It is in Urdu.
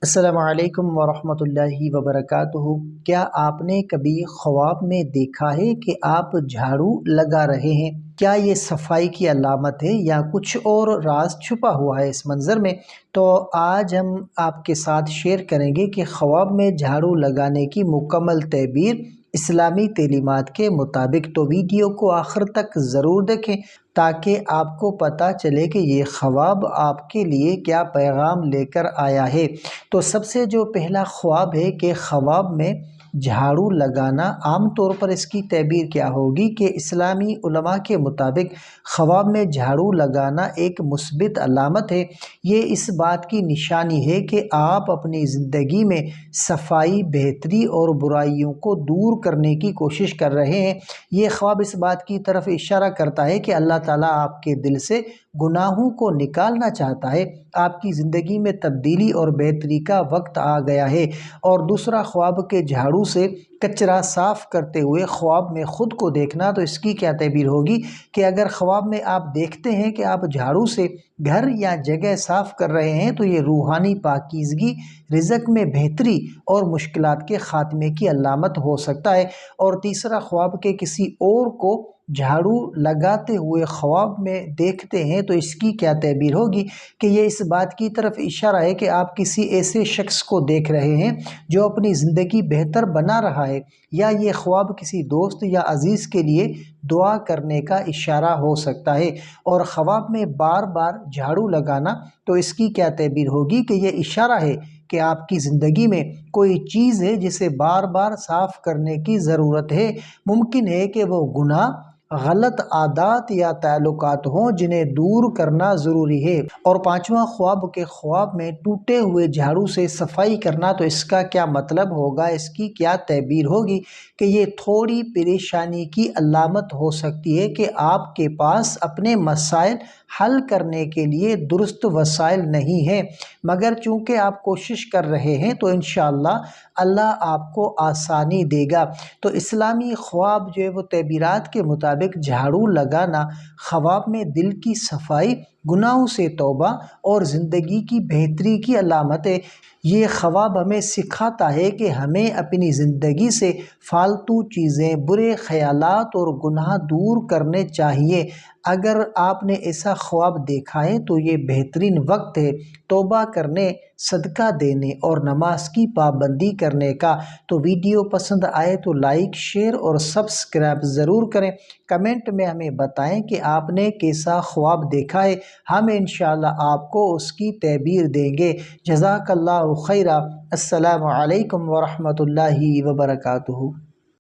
السلام علیکم ورحمۃ اللہ وبرکاتہ۔ کیا آپ نے کبھی خواب میں دیکھا ہے کہ آپ جھاڑو لگا رہے ہیں؟ کیا یہ صفائی کی علامت ہے یا کچھ اور راز چھپا ہوا ہے اس منظر میں؟ تو آج ہم آپ کے ساتھ شیئر کریں گے کہ خواب میں جھاڑو لگانے کی مکمل تعبیر اسلامی تعلیمات کے مطابق۔ تو ویڈیو کو آخر تک ضرور دیکھیں تاکہ آپ کو پتہ چلے کہ یہ خواب آپ کے لیے کیا پیغام لے کر آیا ہے۔ تو سب سے جو پہلا خواب ہے کہ خواب میں جھاڑو لگانا، عام طور پر اس کی تعبیر کیا ہوگی کہ اسلامی علماء کے مطابق خواب میں جھاڑو لگانا ایک مثبت علامت ہے۔ یہ اس بات کی نشانی ہے کہ آپ اپنی زندگی میں صفائی، بہتری اور برائیوں کو دور کرنے کی کوشش کر رہے ہیں۔ یہ خواب اس بات کی طرف اشارہ کرتا ہے کہ اللہ تعالیٰ آپ کے دل سے گناہوں کو نکالنا چاہتا ہے، آپ کی زندگی میں تبدیلی اور بہتری کا وقت آ گیا ہے۔ اور دوسرا خواب کے جھاڑو سے کچرا صاف کرتے ہوئے خواب میں خود کو دیکھنا، تو اس کی کیا تعبیر ہوگی کہ اگر خواب میں آپ دیکھتے ہیں کہ آپ جھاڑو سے گھر یا جگہ صاف کر رہے ہیں تو یہ روحانی پاکیزگی، رزق میں بہتری اور مشکلات کے خاتمے کی علامت ہو سکتا ہے۔ اور تیسرا خواب کے کسی اور کو جھاڑو لگاتے ہوئے خواب میں دیکھتے ہیں تو اس کی کیا تعبیر ہوگی کہ یہ اس بات کی طرف اشارہ ہے کہ آپ کسی ایسے شخص کو دیکھ رہے ہیں جو اپنی زندگی بہتر بنا رہا ہے، یا یہ خواب کسی دوست یا عزیز کے لیے دعا کرنے کا اشارہ ہو سکتا ہے۔ اور خواب میں بار بار جھاڑو لگانا، تو اس کی کیا تعبیر ہوگی کہ یہ اشارہ ہے کہ آپ کی زندگی میں کوئی چیز ہے جسے بار بار صاف کرنے کی ضرورت ہے۔ ممکن ہے کہ وہ گناہ، غلط عادات یا تعلقات ہوں جنہیں دور کرنا ضروری ہے۔ اور پانچواں خواب کے خواب میں ٹوٹے ہوئے جھاڑو سے صفائی کرنا، تو اس کا کیا مطلب ہوگا، اس کی کیا تعبیر ہوگی کہ یہ تھوڑی پریشانی کی علامت ہو سکتی ہے کہ آپ کے پاس اپنے مسائل حل کرنے کے لیے درست وسائل نہیں ہیں، مگر چونکہ آپ کوشش کر رہے ہیں تو انشاءاللہ اللہ آپ کو آسانی دے گا۔ تو اسلامی خواب جو ہے وہ تعبیرات کے مطابق جھاڑو لگانا خواب میں دل کی صفائی، گناہوں سے توبہ اور زندگی کی بہتری کی علامت ہے۔ یہ خواب ہمیں سکھاتا ہے کہ ہمیں اپنی زندگی سے فالتو چیزیں، برے خیالات اور گناہ دور کرنے چاہیے۔ اگر آپ نے ایسا خواب دیکھا ہے تو یہ بہترین وقت ہے توبہ کرنے، صدقہ دینے اور نماز کی پابندی کرنے کا۔ تو ویڈیو پسند آئے تو لائک، شیئر اور سبسکرائب ضرور کریں۔ کمنٹ میں ہمیں بتائیں کہ آپ نے کیسا خواب دیکھا ہے، ہم انشاءاللہ آپ کو اس کی تعبیر دیں گے۔ جزاک اللہ خیرہ۔ السلام علیکم ورحمۃ اللہ وبرکاتہ۔